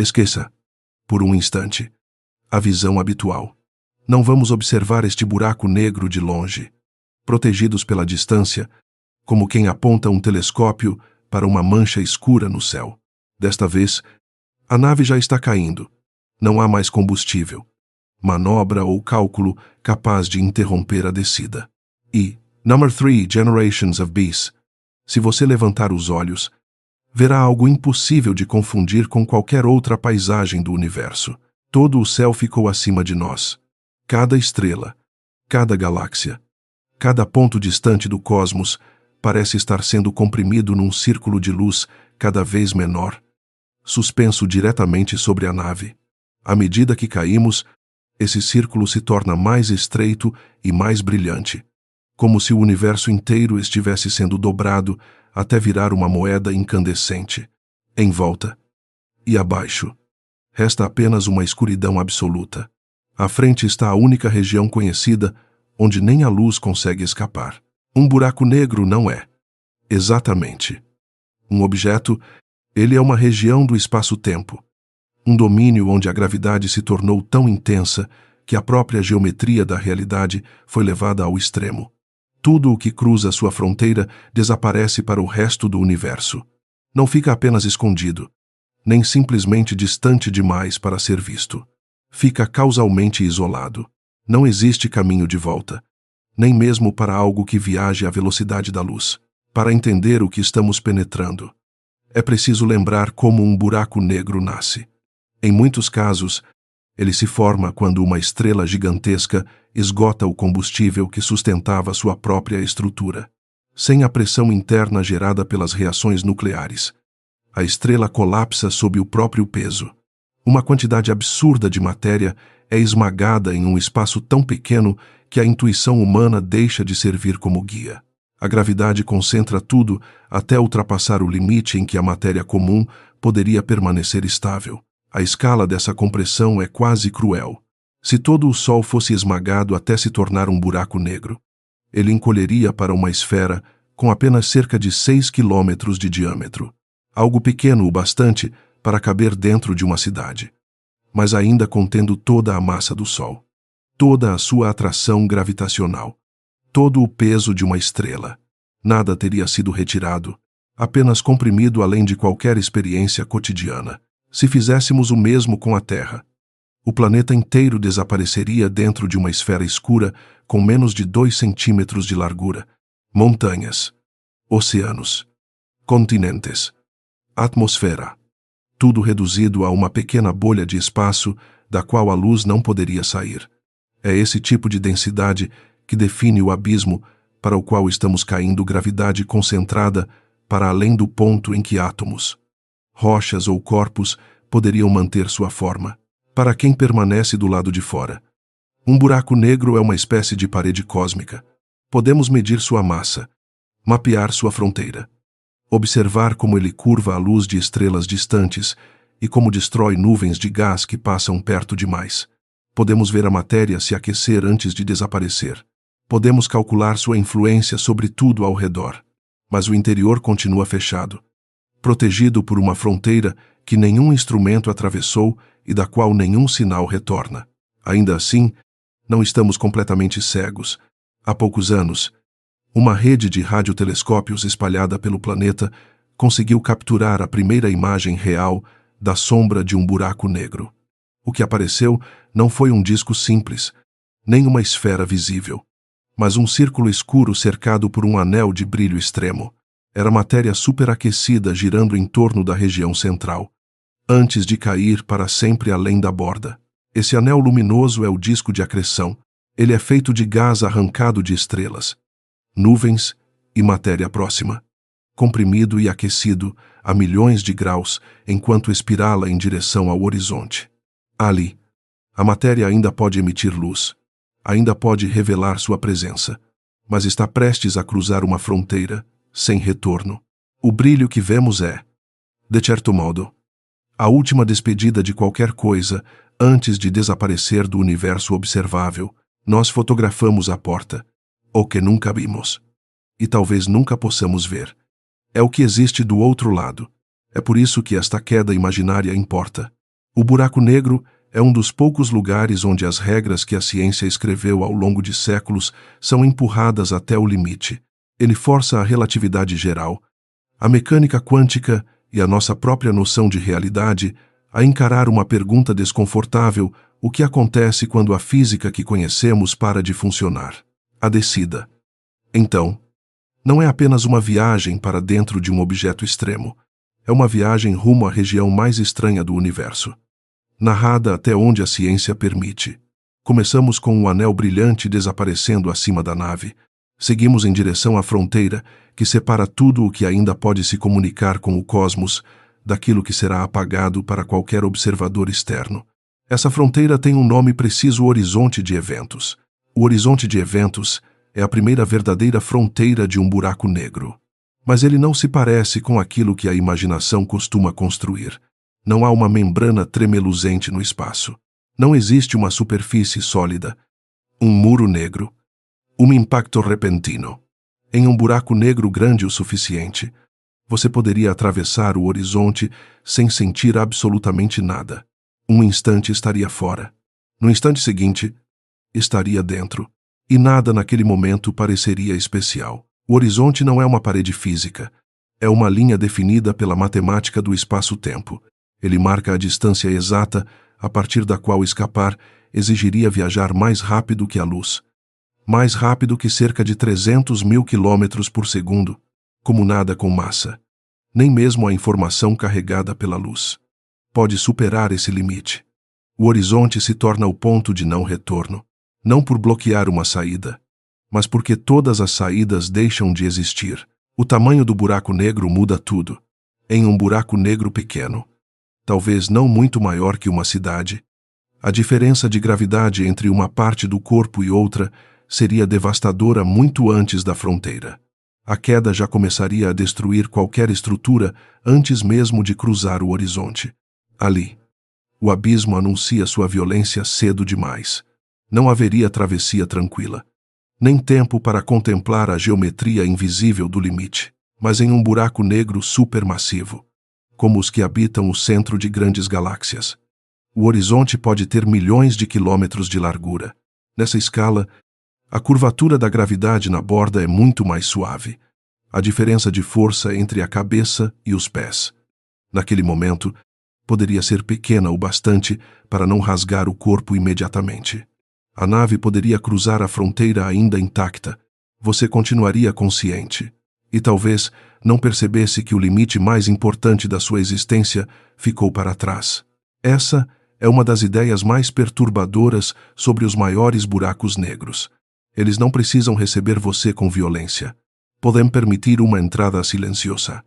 Esqueça, por um instante, a visão habitual. Não vamos observar este buraco negro de longe, protegidos pela distância, como quem aponta um telescópio para uma mancha escura no céu. Desta vez, a nave já está caindo. Não há mais combustível, manobra ou cálculo capaz de interromper a descida. E, Number 3, Generations of Beasts. Se você levantar os olhos, verá algo impossível de confundir com qualquer outra paisagem do universo. Todo o céu ficou acima de nós. Cada estrela, cada galáxia, cada ponto distante do cosmos parece estar sendo comprimido num círculo de luz cada vez menor, suspenso diretamente sobre a nave. À medida que caímos, esse círculo se torna mais estreito e mais brilhante, como se o universo inteiro estivesse sendo dobrado até virar uma moeda incandescente. Em volta e abaixo, resta apenas uma escuridão absoluta. À frente está a única região conhecida onde nem a luz consegue escapar. Um buraco negro não é, exatamente, um objeto. Ele é uma região do espaço-tempo, um domínio onde a gravidade se tornou tão intensa que a própria geometria da realidade foi levada ao extremo. Tudo o que cruza sua fronteira desaparece para o resto do universo. Não fica apenas escondido, nem simplesmente distante demais para ser visto. Fica causalmente isolado. Não existe caminho de volta, nem mesmo para algo que viaje à velocidade da luz. Para entender o que estamos penetrando, é preciso lembrar como um buraco negro nasce. Em muitos casos, ele se forma quando uma estrela gigantesca esgota o combustível que sustentava sua própria estrutura. Sem a pressão interna gerada pelas reações nucleares, a estrela colapsa sob o próprio peso. Uma quantidade absurda de matéria é esmagada em um espaço tão pequeno que a intuição humana deixa de servir como guia. A gravidade concentra tudo até ultrapassar o limite em que a matéria comum poderia permanecer estável. A escala dessa compressão é quase cruel. Se todo o Sol fosse esmagado até se tornar um buraco negro, ele encolheria para uma esfera com apenas cerca de 6 quilômetros de diâmetro. Algo pequeno o bastante para caber dentro de uma cidade, mas ainda contendo toda a massa do Sol, toda a sua atração gravitacional, todo o peso de uma estrela. Nada teria sido retirado, apenas comprimido além de qualquer experiência cotidiana. Se fizéssemos o mesmo com a Terra, o planeta inteiro desapareceria dentro de uma esfera escura com menos de 2 centímetros de largura. Montanhas, oceanos, continentes, atmosfera, tudo reduzido a uma pequena bolha de espaço da qual a luz não poderia sair. É esse tipo de densidade que define o abismo para o qual estamos caindo, gravidade concentrada para além do ponto em que átomos, rochas ou corpos poderiam manter sua forma. Para quem permanece do lado de fora, um buraco negro é uma espécie de parede cósmica. Podemos medir sua massa, mapear sua fronteira, observar como ele curva a luz de estrelas distantes e como destrói nuvens de gás que passam perto demais. Podemos ver a matéria se aquecer antes de desaparecer. Podemos calcular sua influência sobre tudo ao redor, mas o interior continua fechado, protegido por uma fronteira que nenhum instrumento atravessou e da qual nenhum sinal retorna. Ainda assim, não estamos completamente cegos. Há poucos anos, uma rede de radiotelescópios espalhada pelo planeta conseguiu capturar a primeira imagem real da sombra de um buraco negro. O que apareceu não foi um disco simples, nem uma esfera visível, mas um círculo escuro cercado por um anel de brilho extremo. Era matéria superaquecida girando em torno da região central, antes de cair para sempre além da borda. Esse anel luminoso é o disco de acreção. Ele é feito de gás arrancado de estrelas, nuvens e matéria próxima, comprimido e aquecido a milhões de graus enquanto espirala em direção ao horizonte. Ali, a matéria ainda pode emitir luz, ainda pode revelar sua presença, mas está prestes a cruzar uma fronteira sem retorno. O brilho que vemos é, de certo modo, a última despedida de qualquer coisa antes de desaparecer do universo observável. Nós fotografamos a porta, o que nunca vimos, e talvez nunca possamos ver. É o que existe do outro lado. É por isso que esta queda imaginária importa. O buraco negro é um dos poucos lugares onde as regras que a ciência escreveu ao longo de séculos são empurradas até o limite. Ele força a relatividade geral, a mecânica quântica e a nossa própria noção de realidade a encarar uma pergunta desconfortável: o que acontece quando a física que conhecemos para de funcionar? A descida. Então, não é apenas uma viagem para dentro de um objeto extremo. É uma viagem rumo à região mais estranha do universo, narrada até onde a ciência permite. Começamos com um anel brilhante desaparecendo acima da nave. Seguimos em direção à fronteira que separa tudo o que ainda pode se comunicar com o cosmos daquilo que será apagado para qualquer observador externo. Essa fronteira tem um nome preciso: horizonte de eventos. O horizonte de eventos é a primeira verdadeira fronteira de um buraco negro. Mas ele não se parece com aquilo que a imaginação costuma construir. Não há uma membrana tremeluzente no espaço. Não existe uma superfície sólida, um muro negro, um impacto repentino. Em um buraco negro grande o suficiente, você poderia atravessar o horizonte sem sentir absolutamente nada. Um instante estaria fora. No instante seguinte, estaria dentro. E nada naquele momento pareceria especial. O horizonte não é uma parede física. É uma linha definida pela matemática do espaço-tempo. Ele marca a distância exata a partir da qual escapar exigiria viajar mais rápido que a luz. Mais rápido que cerca de 300.000 quilômetros por segundo, como nada com massa. Nem mesmo a informação carregada pela luz pode superar esse limite. O horizonte se torna o ponto de não retorno, não por bloquear uma saída, mas porque todas as saídas deixam de existir. O tamanho do buraco negro muda tudo. Em um buraco negro pequeno, talvez não muito maior que uma cidade, a diferença de gravidade entre uma parte do corpo e outra seria devastadora muito antes da fronteira. A queda já começaria a destruir qualquer estrutura antes mesmo de cruzar o horizonte. Ali, o abismo anuncia sua violência cedo demais. Não haveria travessia tranquila, nem tempo para contemplar a geometria invisível do limite. Mas em um buraco negro supermassivo, como os que habitam o centro de grandes galáxias, o horizonte pode ter milhões de quilômetros de largura. Nessa escala, a curvatura da gravidade na borda é muito mais suave. A diferença de força entre a cabeça e os pés, naquele momento, poderia ser pequena o bastante para não rasgar o corpo imediatamente. A nave poderia cruzar a fronteira ainda intacta. Você continuaria consciente. E talvez não percebesse que o limite mais importante da sua existência ficou para trás. Essa é uma das ideias mais perturbadoras sobre os maiores buracos negros. Eles não precisam receber você com violência. Podem permitir uma entrada silenciosa,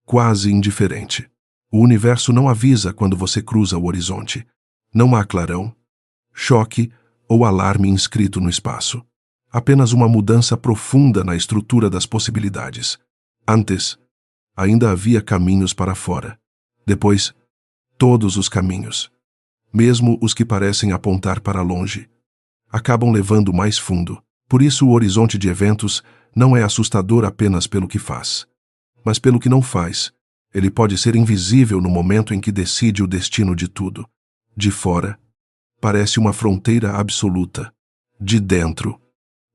quase indiferente. O universo não avisa quando você cruza o horizonte. Não há clarão, choque ou alarme inscrito no espaço. Apenas uma mudança profunda na estrutura das possibilidades. Antes, ainda havia caminhos para fora. Depois, todos os caminhos, mesmo os que parecem apontar para longe, acabam levando mais fundo. Por isso o horizonte de eventos não é assustador apenas pelo que faz, mas pelo que não faz. Ele pode ser invisível no momento em que decide o destino de tudo. De fora, parece uma fronteira absoluta. De dentro,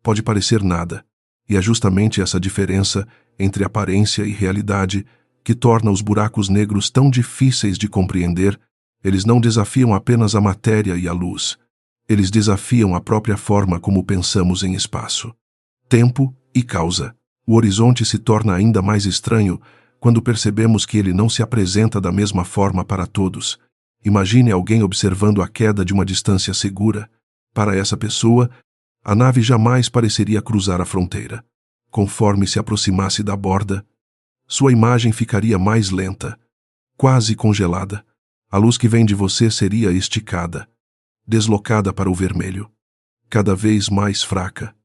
pode parecer nada. E é justamente essa diferença entre aparência e realidade que torna os buracos negros tão difíceis de compreender. Eles não desafiam apenas a matéria e a luz. Eles desafiam a própria forma como pensamos em espaço, tempo e causa. O horizonte se torna ainda mais estranho quando percebemos que ele não se apresenta da mesma forma para todos. Imagine alguém observando a queda de uma distância segura. Para essa pessoa, a nave jamais pareceria cruzar a fronteira. Conforme se aproximasse da borda, sua imagem ficaria mais lenta, quase congelada. A luz que vem de você seria esticada, deslocada para o vermelho, cada vez mais fraca,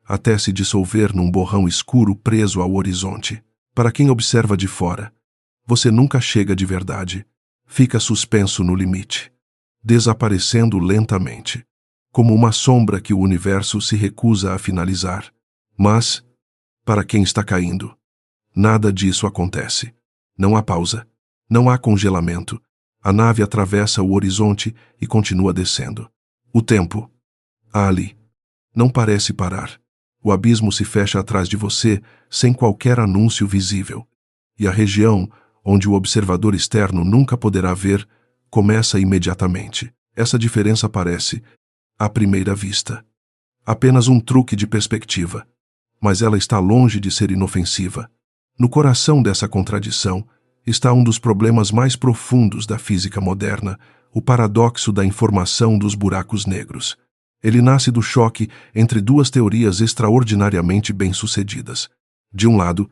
até se dissolver num borrão escuro preso ao horizonte. Para quem observa de fora, você nunca chega de verdade. Fica suspenso no limite, desaparecendo lentamente, como uma sombra que o universo se recusa a finalizar. Mas, para quem está caindo, nada disso acontece. Não há pausa, não há congelamento. A nave atravessa o horizonte e continua descendo. O tempo, ali, não parece parar. O abismo se fecha atrás de você sem qualquer anúncio visível. E a região, onde o observador externo nunca poderá ver, começa imediatamente. Essa diferença parece, à primeira vista, apenas um truque de perspectiva. Mas ela está longe de ser inofensiva. No coração dessa contradição está um dos problemas mais profundos da física moderna, o paradoxo da informação dos buracos negros. Ele nasce do choque entre duas teorias extraordinariamente bem-sucedidas. De um lado,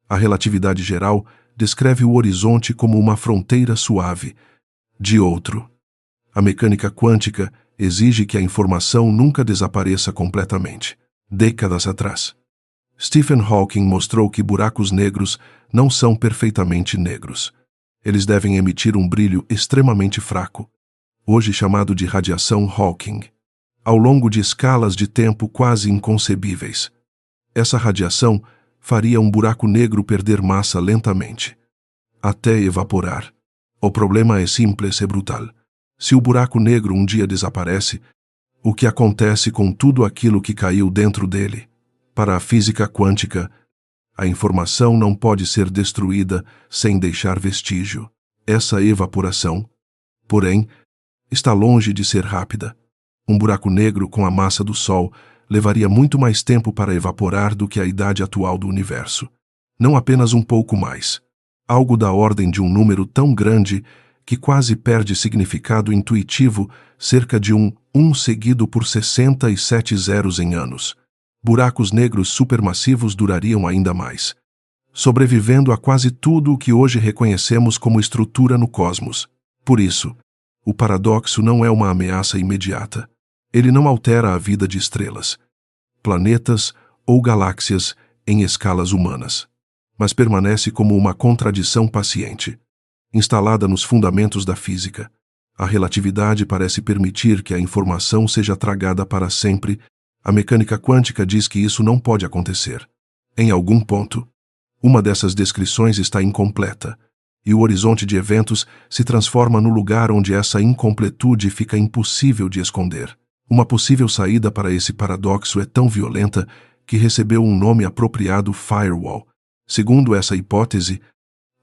a relatividade geral descreve o horizonte como uma fronteira suave. De outro, a mecânica quântica exige que a informação nunca desapareça completamente. Décadas atrás, Stephen Hawking mostrou que buracos negros não são perfeitamente negros. Eles devem emitir um brilho extremamente fraco, hoje chamado de radiação Hawking, ao longo de escalas de tempo quase inconcebíveis. Essa radiação faria um buraco negro perder massa lentamente, até evaporar. O problema é simples e brutal. Se o buraco negro um dia desaparece, o que acontece com tudo aquilo que caiu dentro dele? Para a física quântica, a informação não pode ser destruída sem deixar vestígio. Essa evaporação, porém, está longe de ser rápida. Um buraco negro com a massa do Sol levaria muito mais tempo para evaporar do que a idade atual do universo. Não apenas um pouco mais. Algo da ordem de um número tão grande que quase perde significado intuitivo, cerca de um seguido por 67 zeros em anos. Buracos negros supermassivos durariam ainda mais, sobrevivendo a quase tudo o que hoje reconhecemos como estrutura no cosmos. Por isso, o paradoxo não é uma ameaça imediata. Ele não altera a vida de estrelas, planetas ou galáxias em escalas humanas, mas permanece como uma contradição paciente. Instalada nos fundamentos da física, a relatividade parece permitir que a informação seja tragada para sempre. A mecânica quântica diz que isso não pode acontecer. Em algum ponto, uma dessas descrições está incompleta, e o horizonte de eventos se transforma no lugar onde essa incompletude fica impossível de esconder. Uma possível saída para esse paradoxo é tão violenta que recebeu um nome apropriado: firewall. Segundo essa hipótese,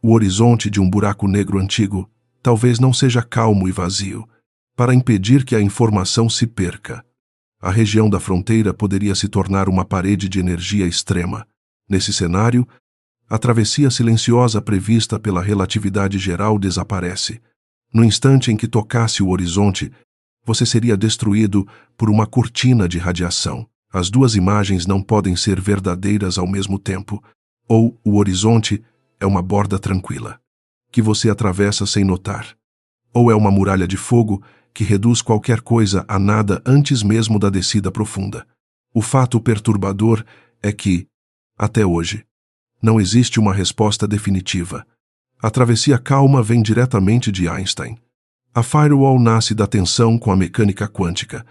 o horizonte de um buraco negro antigo talvez não seja calmo e vazio, para impedir que a informação se perca. A região da fronteira poderia se tornar uma parede de energia extrema. Nesse cenário, a travessia silenciosa prevista pela relatividade geral desaparece. No instante em que tocasse o horizonte, você seria destruído por uma cortina de radiação. As duas imagens não podem ser verdadeiras ao mesmo tempo. Ou o horizonte é uma borda tranquila, que você atravessa sem notar, ou é uma muralha de fogo que reduz qualquer coisa a nada antes mesmo da descida profunda. O fato perturbador é que, até hoje, não existe uma resposta definitiva. A travessia calma vem diretamente de Einstein. A firewall nasce da tensão com a mecânica quântica.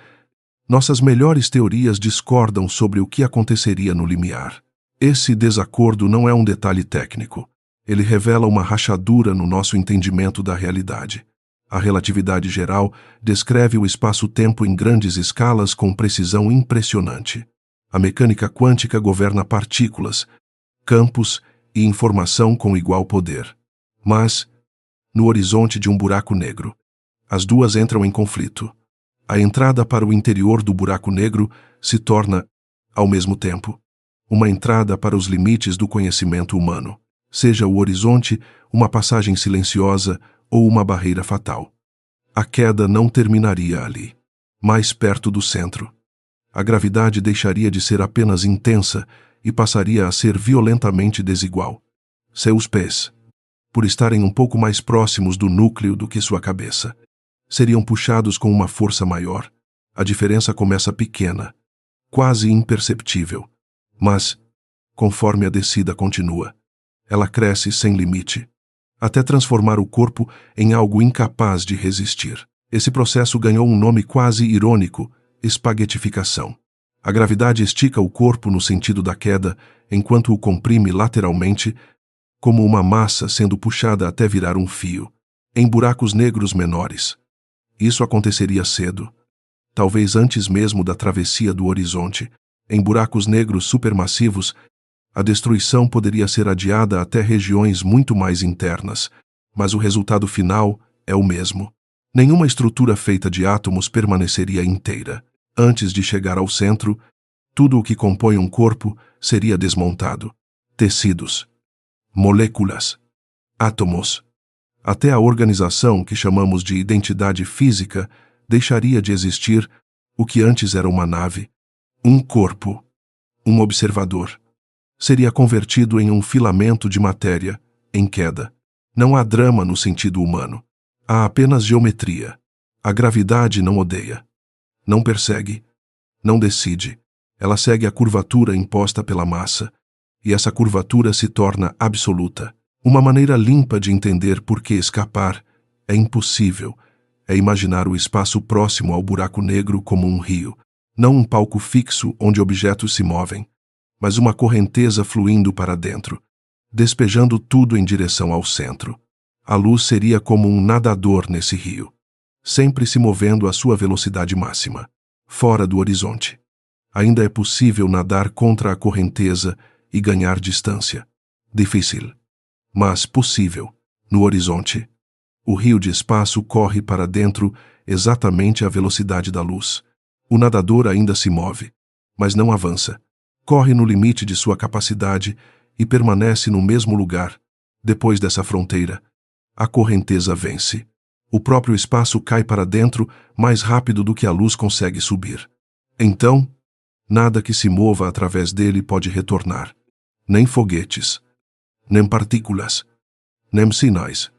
Nossas melhores teorias discordam sobre o que aconteceria no limiar. Esse desacordo não é um detalhe técnico. Ele revela uma rachadura no nosso entendimento da realidade. A relatividade geral descreve o espaço-tempo em grandes escalas com precisão impressionante. A mecânica quântica governa partículas, campos e informação com igual poder. Mas, no horizonte de um buraco negro, as duas entram em conflito. A entrada para o interior do buraco negro se torna, ao mesmo tempo, uma entrada para os limites do conhecimento humano, seja o horizonte uma passagem silenciosa ou uma barreira fatal. A queda não terminaria ali. Mais perto do centro, a gravidade deixaria de ser apenas intensa e passaria a ser violentamente desigual. Seus pés, por estarem um pouco mais próximos do núcleo do que sua cabeça, seriam puxados com uma força maior. A diferença começa pequena, quase imperceptível, mas, conforme a descida continua, ela cresce sem limite, até transformar o corpo em algo incapaz de resistir. Esse processo ganhou um nome quase irônico: espaguetificação. A gravidade estica o corpo no sentido da queda, enquanto o comprime lateralmente, como uma massa sendo puxada até virar um fio. em buracos negros menores. Isso aconteceria cedo, talvez antes mesmo da travessia do horizonte. Em buracos negros supermassivos, a destruição poderia ser adiada até regiões muito mais internas, mas o resultado final é o mesmo. Nenhuma estrutura feita de átomos permaneceria inteira. Antes de chegar ao centro, tudo o que compõe um corpo seria desmontado. Tecidos, moléculas, átomos. Até a organização que chamamos de identidade física deixaria de existir, o que antes era uma nave, um corpo, um observador. Seria convertido em um filamento de matéria, em queda. Não há drama no sentido humano. Há apenas geometria. A gravidade não odeia. Não persegue. Não decide. Ela segue a curvatura imposta pela massa. E essa curvatura se torna absoluta. Uma maneira limpa de entender por que escapar é impossível. É imaginar o espaço próximo ao buraco negro como um rio. Não um palco fixo onde objetos se movem, mas uma correnteza fluindo para dentro, despejando tudo em direção ao centro. A luz seria como um nadador nesse rio, sempre se movendo à sua velocidade máxima, fora do horizonte. Ainda é possível nadar contra a correnteza e ganhar distância. Difícil, mas possível. No horizonte, o rio de espaço corre para dentro exatamente à velocidade da luz. O nadador ainda se move, mas não avança. Corre no limite de sua capacidade e permanece no mesmo lugar. Depois dessa fronteira, a correnteza vence. O próprio espaço cai para dentro mais rápido do que a luz consegue subir. Então, nada que se mova através dele pode retornar. Nem foguetes, nem partículas, nem sinais,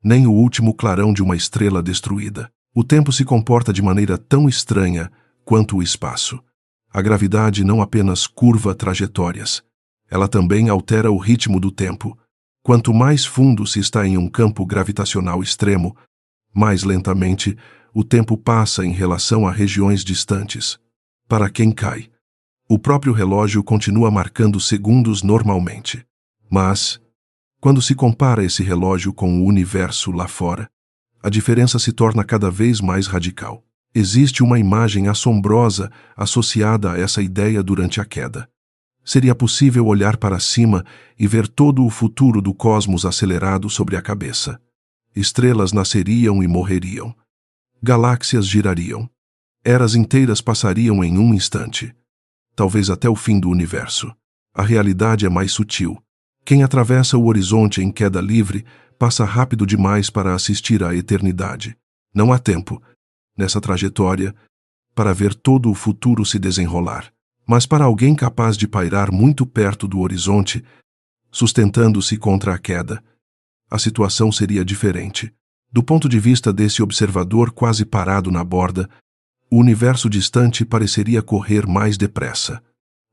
nem o último clarão de uma estrela destruída. O tempo se comporta de maneira tão estranha quanto o espaço. A gravidade não apenas curva trajetórias, ela também altera o ritmo do tempo. Quanto mais fundo se está em um campo gravitacional extremo, mais lentamente o tempo passa em relação a regiões distantes. Para quem cai, o próprio relógio continua marcando segundos normalmente. Mas, quando se compara esse relógio com o universo lá fora, a diferença se torna cada vez mais radical. Existe uma imagem assombrosa associada a essa ideia durante a queda. Seria possível olhar para cima e ver todo o futuro do cosmos acelerado sobre a cabeça. Estrelas nasceriam e morreriam. Galáxias girariam. Eras inteiras passariam em um instante. Talvez até o fim do universo. A realidade é mais sutil. Quem atravessa o horizonte em queda livre passa rápido demais para assistir à eternidade. Não há tempo, nessa trajetória, para ver todo o futuro se desenrolar. Mas para alguém capaz de pairar muito perto do horizonte, sustentando-se contra a queda, a situação seria diferente. Do ponto de vista desse observador quase parado na borda, o universo distante pareceria correr mais depressa.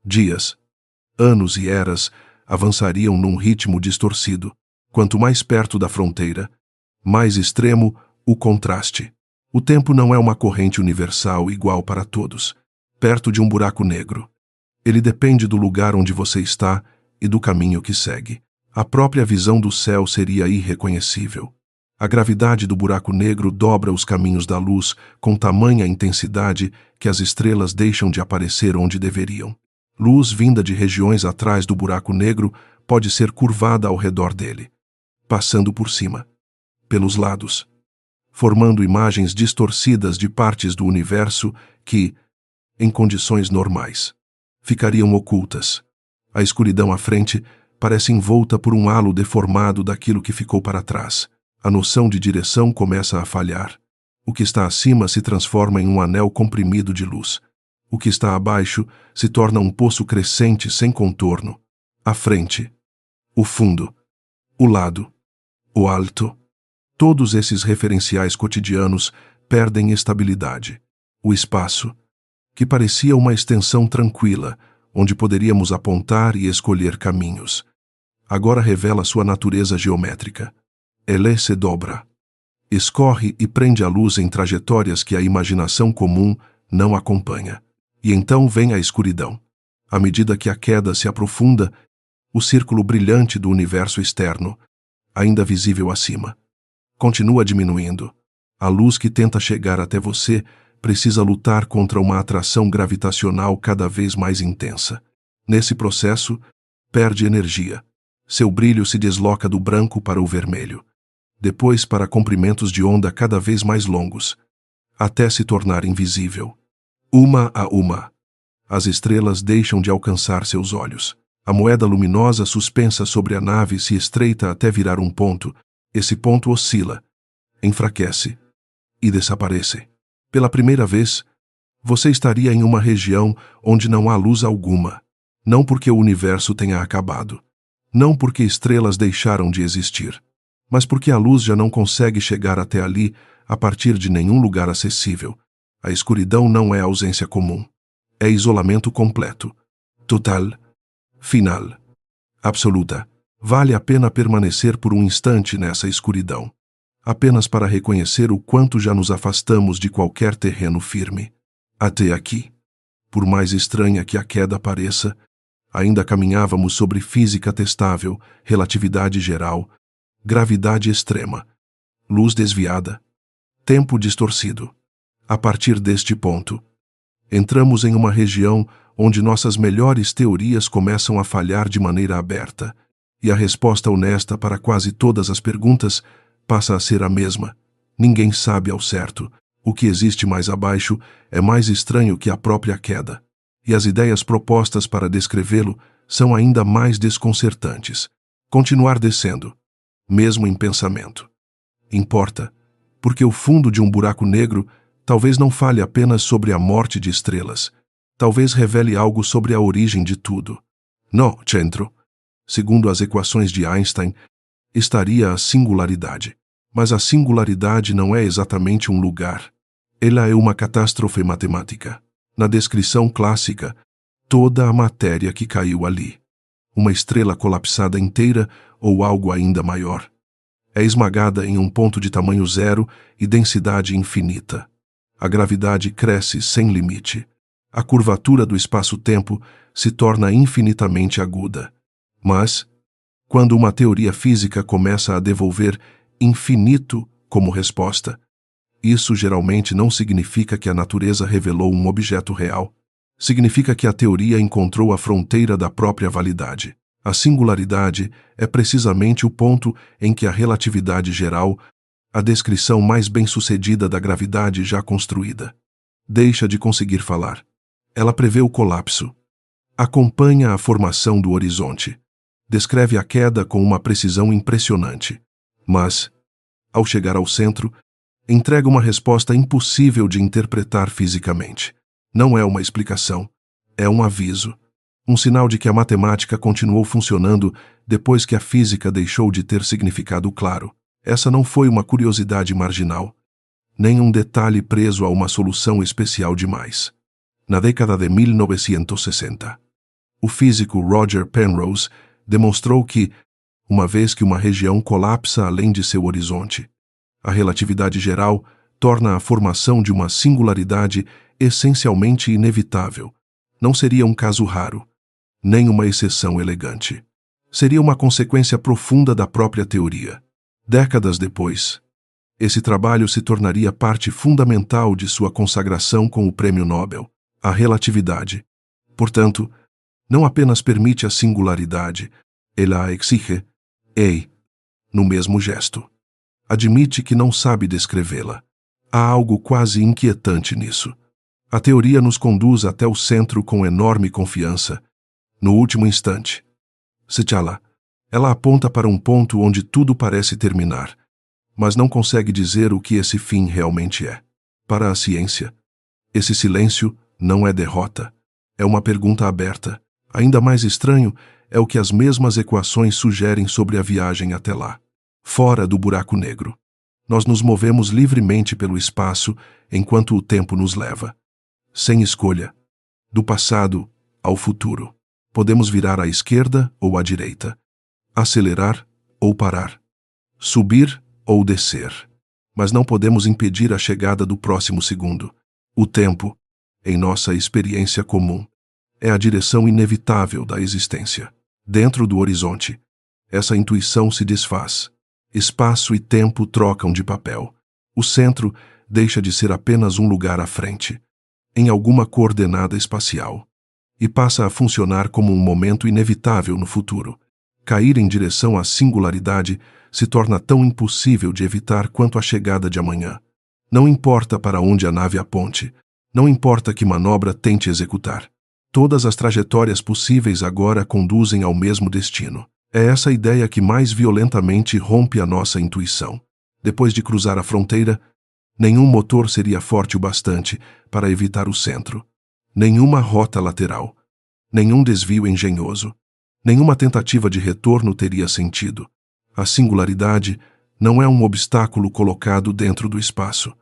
Dias, anos e eras avançariam num ritmo distorcido. Quanto mais perto da fronteira, mais extremo o contraste. O tempo não é uma corrente universal igual para todos. Perto de um buraco negro, ele depende do lugar onde você está e do caminho que segue. A própria visão do céu seria irreconhecível. A gravidade do buraco negro dobra os caminhos da luz com tamanha intensidade que as estrelas deixam de aparecer onde deveriam. Luz vinda de regiões atrás do buraco negro pode ser curvada ao redor dele, passando por cima, pelos lados, formando imagens distorcidas de partes do universo que, em condições normais, ficariam ocultas. A escuridão à frente parece envolta por um halo deformado daquilo que ficou para trás. A noção de direção começa a falhar. O que está acima se transforma em um anel comprimido de luz. O que está abaixo se torna um poço crescente sem contorno. A frente, o fundo, o lado, o alto. Todos esses referenciais cotidianos perdem estabilidade. O espaço, que parecia uma extensão tranquila, onde poderíamos apontar e escolher caminhos, agora revela sua natureza geométrica. Ele se dobra, escorre e prende a luz em trajetórias que a imaginação comum não acompanha. E então vem a escuridão. À medida que a queda se aprofunda, o círculo brilhante do universo externo, ainda visível acima, Continua diminuindo. A luz que tenta chegar até você precisa lutar contra uma atração gravitacional cada vez mais intensa. Nesse processo, perde energia. Seu brilho se desloca do branco para o vermelho, depois para comprimentos de onda cada vez mais longos, até se tornar invisível. Uma a uma, as estrelas deixam de alcançar seus olhos. A moeda luminosa suspensa sobre a nave se estreita até virar um ponto. Esse ponto oscila, enfraquece e desaparece. Pela primeira vez, você estaria em uma região onde não há luz alguma. Não porque o universo tenha acabado. Não porque estrelas deixaram de existir. Mas porque a luz já não consegue chegar até ali a partir de nenhum lugar acessível. A escuridão não é ausência comum. É isolamento completo. Total. Final. Absoluta. Vale a pena permanecer por um instante nessa escuridão. Apenas para reconhecer o quanto já nos afastamos de qualquer terreno firme. Até aqui. Por mais estranha que a queda pareça, ainda caminhávamos sobre física testável, relatividade geral, gravidade extrema, luz desviada, tempo distorcido. A partir deste ponto, entramos em uma região onde nossas melhores teorias começam a falhar de maneira aberta, e a resposta honesta para quase todas as perguntas passa a ser a mesma. Ninguém sabe ao certo. O que existe mais abaixo é mais estranho que a própria queda, e as ideias propostas para descrevê-lo são ainda mais desconcertantes. Continuar descendo, mesmo em pensamento. Importa, porque o fundo de um buraco negro talvez não fale apenas sobre a morte de estrelas, talvez revele algo sobre a origem de tudo. No centro, segundo as equações de Einstein, estaria a singularidade. Mas a singularidade não é exatamente um lugar. Ela é uma catástrofe matemática. Na descrição clássica, toda a matéria que caiu ali. Uma estrela colapsada inteira ou algo ainda maior. É esmagada em um ponto de tamanho zero e densidade infinita. A gravidade cresce sem limite. A curvatura do espaço-tempo se torna infinitamente aguda. Mas, quando uma teoria física começa a devolver infinito como resposta, isso geralmente não significa que a natureza revelou um objeto real. Significa que a teoria encontrou a fronteira da própria validade. A singularidade é precisamente o ponto em que a relatividade geral, a descrição mais bem-sucedida da gravidade já construída, deixa de conseguir falar. Ela prevê o colapso. Acompanha a formação do horizonte. Descreve a queda com uma precisão impressionante. Mas, ao chegar ao centro, entrega uma resposta impossível de interpretar fisicamente. Não é uma explicação, é um aviso. Um sinal de que a matemática continuou funcionando depois que a física deixou de ter significado claro. Essa não foi uma curiosidade marginal, nem um detalhe preso a uma solução especial demais. Na década de 1960, o físico Roger Penrose demonstrou que, uma vez que uma região colapsa além de seu horizonte, a relatividade geral torna a formação de uma singularidade essencialmente inevitável. Não seria um caso raro, nem uma exceção elegante. Seria uma consequência profunda da própria teoria. Décadas depois, esse trabalho se tornaria parte fundamental de sua consagração com o Prêmio Nobel. A relatividade, portanto, não apenas permite a singularidade, ela a exige, e, no mesmo gesto, admite que não sabe descrevê-la. Há algo quase inquietante nisso. A teoria nos conduz até o centro com enorme confiança. No último instante, ela aponta para um ponto onde tudo parece terminar, mas não consegue dizer o que esse fim realmente é. Para a ciência, esse silêncio não é derrota, é uma pergunta aberta. Ainda mais estranho é o que as mesmas equações sugerem sobre a viagem até lá. Fora do buraco negro, nós nos movemos livremente pelo espaço enquanto o tempo nos leva. Sem escolha. Do passado ao futuro. Podemos virar à esquerda ou à direita. Acelerar ou parar. Subir ou descer. Mas não podemos impedir a chegada do próximo segundo. O tempo, em nossa experiência comum, é a direção inevitável da existência. Dentro do horizonte, essa intuição se desfaz. Espaço e tempo trocam de papel. O centro deixa de ser apenas um lugar à frente, em alguma coordenada espacial, e passa a funcionar como um momento inevitável no futuro. Cair em direção à singularidade se torna tão impossível de evitar quanto a chegada de amanhã. Não importa para onde a nave aponte, não importa que manobra tente executar. Todas as trajetórias possíveis agora conduzem ao mesmo destino. É essa ideia que mais violentamente rompe a nossa intuição. Depois de cruzar a fronteira, nenhum motor seria forte o bastante para evitar o centro. Nenhuma rota lateral, nenhum desvio engenhoso, nenhuma tentativa de retorno teria sentido. A singularidade não é um obstáculo colocado dentro do espaço,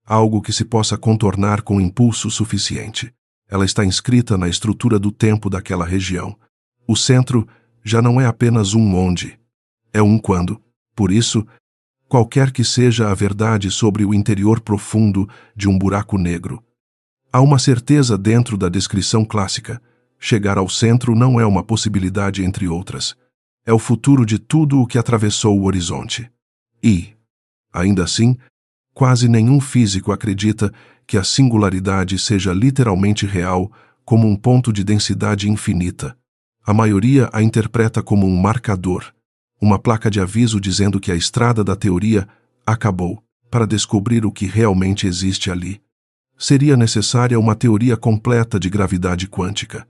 algo que se possa contornar com impulso suficiente. Ela está inscrita na estrutura do tempo daquela região. O centro já não é apenas um onde, é um quando. Por isso, qualquer que seja a verdade sobre o interior profundo de um buraco negro, há uma certeza dentro da descrição clássica: chegar ao centro não é uma possibilidade entre outras. É o futuro de tudo o que atravessou o horizonte. E, ainda assim, quase nenhum físico acredita que a singularidade seja literalmente real como um ponto de densidade infinita. A maioria a interpreta como um marcador, uma placa de aviso dizendo que a estrada da teoria acabou. Para descobrir o que realmente existe ali, seria necessária uma teoria completa de gravidade quântica,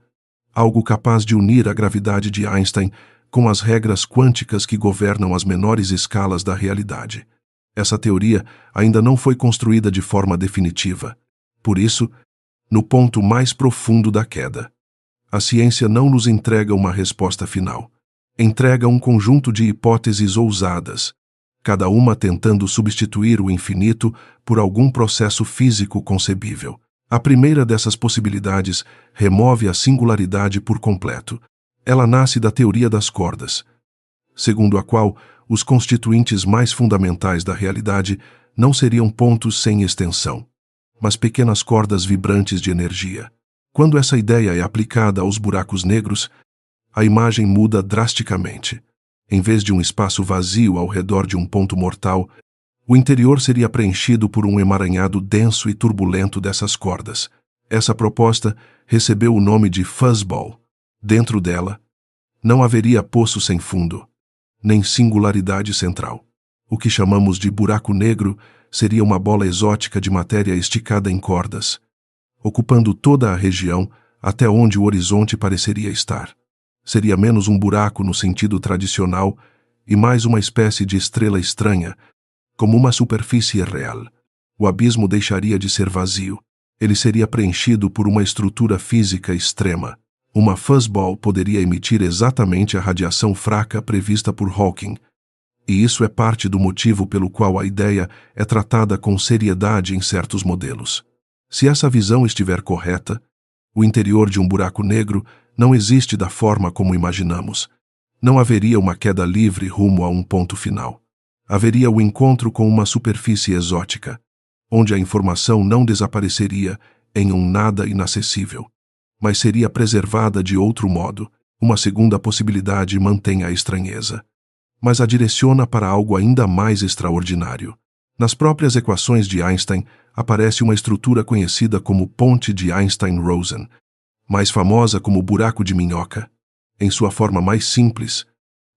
algo capaz de unir a gravidade de Einstein com as regras quânticas que governam as menores escalas da realidade. Essa teoria ainda não foi construída de forma definitiva. Por isso, no ponto mais profundo da queda, a ciência não nos entrega uma resposta final. Entrega um conjunto de hipóteses ousadas, cada uma tentando substituir o infinito por algum processo físico concebível. A primeira dessas possibilidades remove a singularidade por completo. Ela nasce da teoria das cordas, segundo a qual os constituintes mais fundamentais da realidade não seriam pontos sem extensão, mas pequenas cordas vibrantes de energia. Quando essa ideia é aplicada aos buracos negros, a imagem muda drasticamente. Em vez de um espaço vazio ao redor de um ponto mortal, o interior seria preenchido por um emaranhado denso e turbulento dessas cordas. Essa proposta recebeu o nome de fuzzball. Dentro dela, não haveria poço sem fundo, nem singularidade central. O que chamamos de buraco negro seria uma bola exótica de matéria esticada em cordas, ocupando toda a região até onde o horizonte pareceria estar. Seria menos um buraco no sentido tradicional e mais uma espécie de estrela estranha, como uma superfície real. O abismo deixaria de ser vazio. Ele seria preenchido por uma estrutura física extrema. Uma fuzzball poderia emitir exatamente a radiação fraca prevista por Hawking, e isso é parte do motivo pelo qual a ideia é tratada com seriedade em certos modelos. Se essa visão estiver correta, o interior de um buraco negro não existe da forma como imaginamos. Não haveria uma queda livre rumo a um ponto final. Haveria o encontro com uma superfície exótica, onde a informação não desapareceria em um nada inacessível, mas seria preservada de outro modo. Uma segunda possibilidade mantém a estranheza, mas a direciona para algo ainda mais extraordinário. Nas próprias equações de Einstein aparece uma estrutura conhecida como ponte de Einstein-Rosen, mais famosa como buraco de minhoca. Em sua forma mais simples,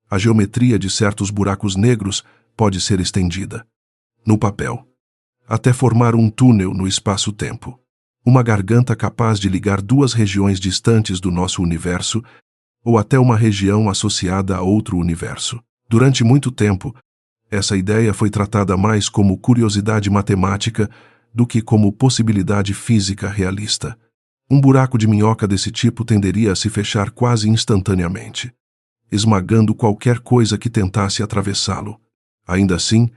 a geometria de certos buracos negros pode ser estendida, no papel, até formar um túnel no espaço-tempo. Uma garganta capaz de ligar duas regiões distantes do nosso universo ou até uma região associada a outro universo. Durante muito tempo, essa ideia foi tratada mais como curiosidade matemática do que como possibilidade física realista. Um buraco de minhoca desse tipo tenderia a se fechar quase instantaneamente, esmagando qualquer coisa que tentasse atravessá-lo. Ainda assim,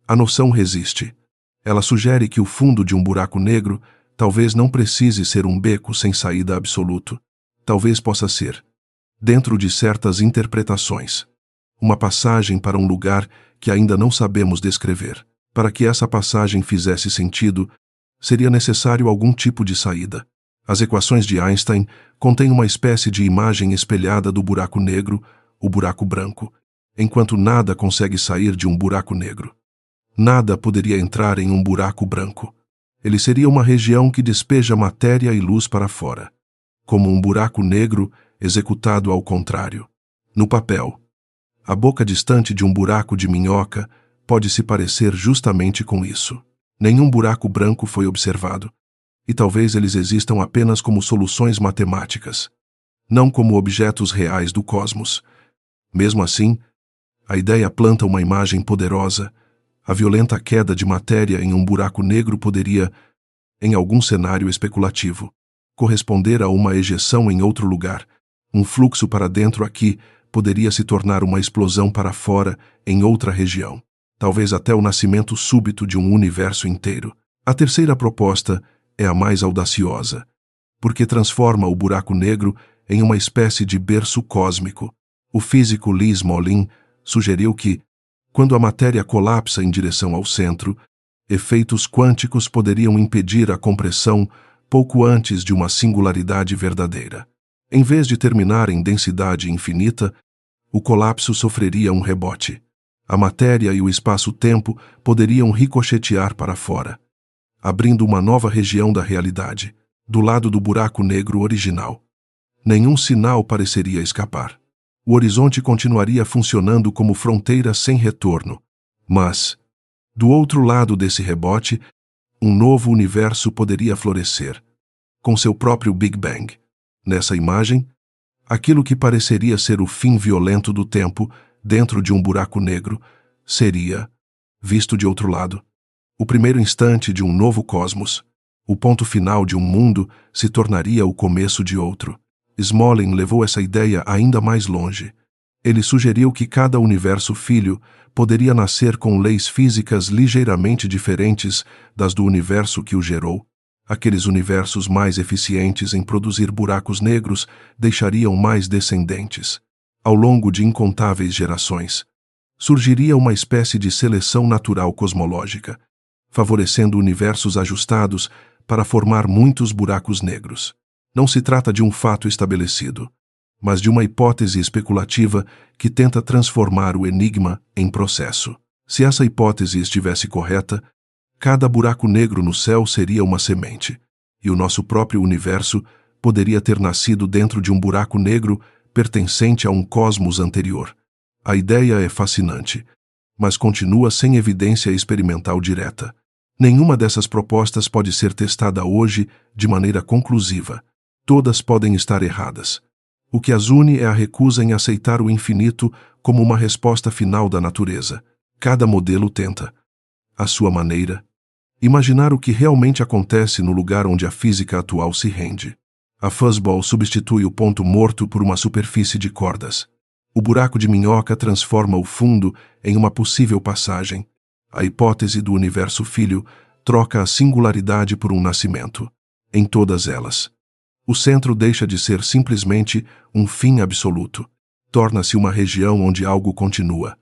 a noção resiste. Ela sugere que o fundo de um buraco negro talvez não precise ser um beco sem saída absoluto. Talvez possa ser, dentro de certas interpretações, uma passagem para um lugar que ainda não sabemos descrever. Para que essa passagem fizesse sentido, seria necessário algum tipo de saída. As equações de Einstein contêm uma espécie de imagem espelhada do buraco negro, o buraco branco, enquanto nada consegue sair de um buraco negro. Nada poderia entrar em um buraco branco. Ele seria uma região que despeja matéria e luz para fora, como um buraco negro executado ao contrário. No papel, a boca distante de um buraco de minhoca pode se parecer justamente com isso. Nenhum buraco branco foi observado, e talvez eles existam apenas como soluções matemáticas, não como objetos reais do cosmos. Mesmo assim, a ideia planta uma imagem poderosa. A violenta queda de matéria em um buraco negro poderia, em algum cenário especulativo, corresponder a uma ejeção em outro lugar. Um fluxo para dentro aqui poderia se tornar uma explosão para fora em outra região. Talvez até o nascimento súbito de um universo inteiro. A terceira proposta é a mais audaciosa, porque transforma o buraco negro em uma espécie de berço cósmico. O físico Lee Smolin sugeriu que, quando a matéria colapsa em direção ao centro, efeitos quânticos poderiam impedir a compressão pouco antes de uma singularidade verdadeira. Em vez de terminar em densidade infinita, o colapso sofreria um rebote. A matéria e o espaço-tempo poderiam ricochetear para fora, abrindo uma nova região da realidade, do lado do buraco negro original. Nenhum sinal pareceria escapar. O horizonte continuaria funcionando como fronteira sem retorno. Mas, do outro lado desse rebote, um novo universo poderia florescer, com seu próprio Big Bang. Nessa imagem, aquilo que pareceria ser o fim violento do tempo dentro de um buraco negro seria, visto de outro lado, o primeiro instante de um novo cosmos. O ponto final de um mundo se tornaria o começo de outro. Smolin levou essa ideia ainda mais longe. Ele sugeriu que cada universo filho poderia nascer com leis físicas ligeiramente diferentes das do universo que o gerou. Aqueles universos mais eficientes em produzir buracos negros deixariam mais descendentes. Ao longo de incontáveis gerações, surgiria uma espécie de seleção natural cosmológica, favorecendo universos ajustados para formar muitos buracos negros. Não se trata de um fato estabelecido, mas de uma hipótese especulativa que tenta transformar o enigma em processo. Se essa hipótese estivesse correta, cada buraco negro no céu seria uma semente, e o nosso próprio universo poderia ter nascido dentro de um buraco negro pertencente a um cosmos anterior. A ideia é fascinante, mas continua sem evidência experimental direta. Nenhuma dessas propostas pode ser testada hoje de maneira conclusiva. Todas podem estar erradas. O que as une é a recusa em aceitar o infinito como uma resposta final da natureza. Cada modelo tenta, à sua maneira, imaginar o que realmente acontece no lugar onde a física atual se rende. A fuzzball substitui o ponto morto por uma superfície de cordas. O buraco de minhoca transforma o fundo em uma possível passagem. A hipótese do universo filho troca a singularidade por um nascimento. Em todas elas, o centro deixa de ser simplesmente um fim absoluto. Torna-se uma região onde algo continua,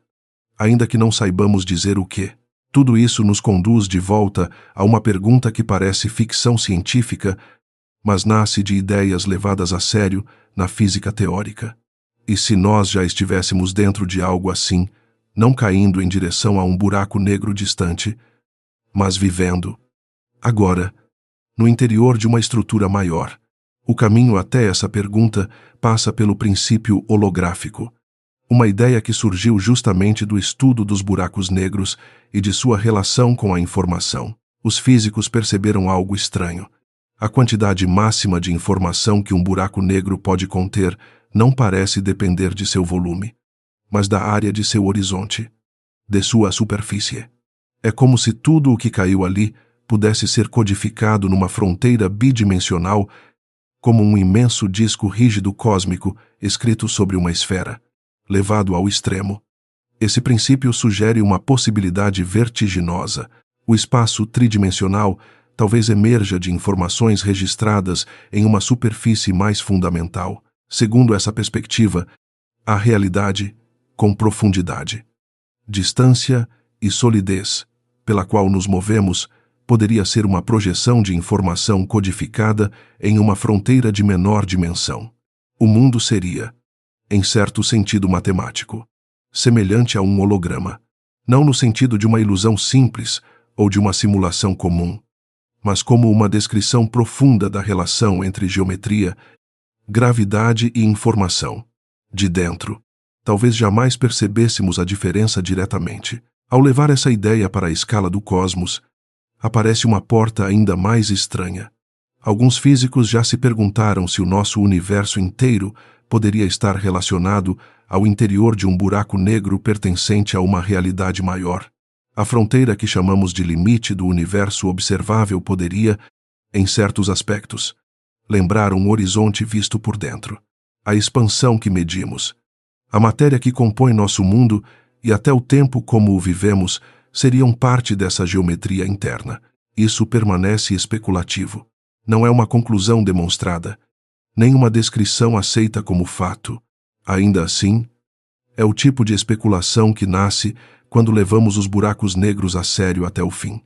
ainda que não saibamos dizer o que. Tudo isso nos conduz de volta a uma pergunta que parece ficção científica, mas nasce de ideias levadas a sério na física teórica. E se nós já estivéssemos dentro de algo assim, não caindo em direção a um buraco negro distante, mas vivendo, agora, no interior de uma estrutura maior? O caminho até essa pergunta passa pelo princípio holográfico, uma ideia que surgiu justamente do estudo dos buracos negros e de sua relação com a informação. Os físicos perceberam algo estranho. A quantidade máxima de informação que um buraco negro pode conter não parece depender de seu volume, mas da área de seu horizonte, de sua superfície. É como se tudo o que caiu ali pudesse ser codificado numa fronteira bidimensional, como um imenso disco rígido cósmico escrito sobre uma esfera, levado ao extremo. Esse princípio sugere uma possibilidade vertiginosa. O espaço tridimensional talvez emerja de informações registradas em uma superfície mais fundamental. Segundo essa perspectiva, a realidade, com profundidade, distância e solidez, pela qual nos movemos, poderia ser uma projeção de informação codificada em uma fronteira de menor dimensão. O mundo seria, em certo sentido matemático, semelhante a um holograma. Não no sentido de uma ilusão simples ou de uma simulação comum, mas como uma descrição profunda da relação entre geometria, gravidade e informação. De dentro, talvez jamais percebêssemos a diferença diretamente. Ao levar essa ideia para a escala do cosmos, aparece uma porta ainda mais estranha. Alguns físicos já se perguntaram se o nosso universo inteiro poderia estar relacionado ao interior de um buraco negro pertencente a uma realidade maior. A fronteira que chamamos de limite do universo observável poderia, em certos aspectos, lembrar um horizonte visto por dentro. A expansão que medimos, a matéria que compõe nosso mundo e até o tempo como o vivemos seriam parte dessa geometria interna. Isso permanece especulativo. Não é uma conclusão demonstrada, nem uma descrição aceita como fato. Ainda assim, é o tipo de especulação que nasce quando levamos os buracos negros a sério até o fim.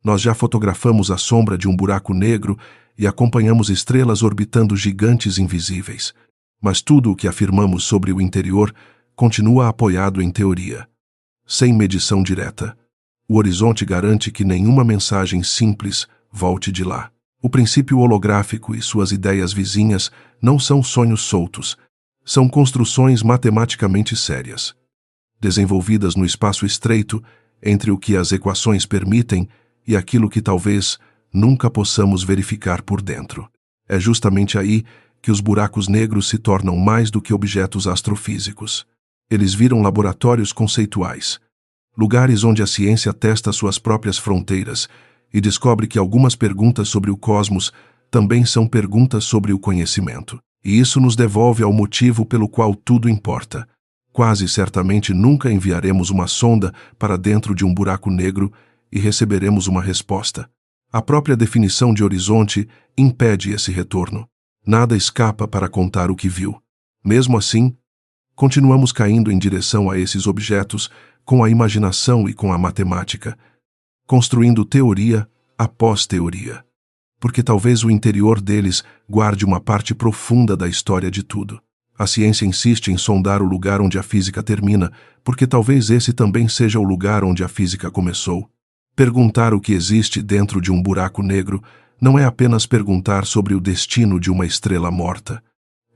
Nós já fotografamos a sombra de um buraco negro e acompanhamos estrelas orbitando gigantes invisíveis. Mas tudo o que afirmamos sobre o interior continua apoiado em teoria, sem medição direta. O horizonte garante que nenhuma mensagem simples volte de lá. O princípio holográfico e suas ideias vizinhas não são sonhos soltos, são construções matematicamente sérias, desenvolvidas no espaço estreito entre o que as equações permitem e aquilo que talvez nunca possamos verificar por dentro. É justamente aí que os buracos negros se tornam mais do que objetos astrofísicos. Eles viram laboratórios conceituais, lugares onde a ciência testa suas próprias fronteiras e descobre que algumas perguntas sobre o cosmos também são perguntas sobre o conhecimento. E isso nos devolve ao motivo pelo qual tudo importa. Quase certamente nunca enviaremos uma sonda para dentro de um buraco negro e receberemos uma resposta. A própria definição de horizonte impede esse retorno. Nada escapa para contar o que viu. Mesmo assim, continuamos caindo em direção a esses objetos com a imaginação e com a matemática, construindo teoria após teoria, porque talvez o interior deles guarde uma parte profunda da história de tudo. A ciência insiste em sondar o lugar onde a física termina, porque talvez esse também seja o lugar onde a física começou. Perguntar o que existe dentro de um buraco negro não é apenas perguntar sobre o destino de uma estrela morta.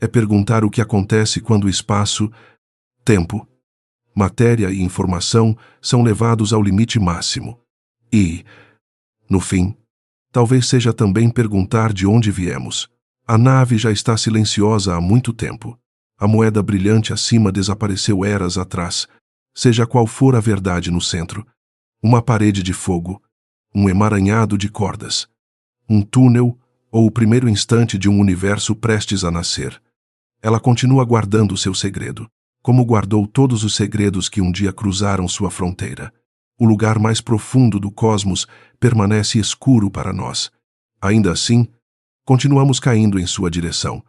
É perguntar o que acontece quando o espaço, tempo, matéria e informação são levados ao limite máximo. E, no fim, talvez seja também perguntar de onde viemos. A nave já está silenciosa há muito tempo. A moeda brilhante acima desapareceu eras atrás, seja qual for a verdade no centro. Uma parede de fogo, um emaranhado de cordas, um túnel ou o primeiro instante de um universo prestes a nascer. Ela continua guardando seu segredo, como guardou todos os segredos que um dia cruzaram sua fronteira. O lugar mais profundo do cosmos permanece escuro para nós. Ainda assim, continuamos caindo em sua direção,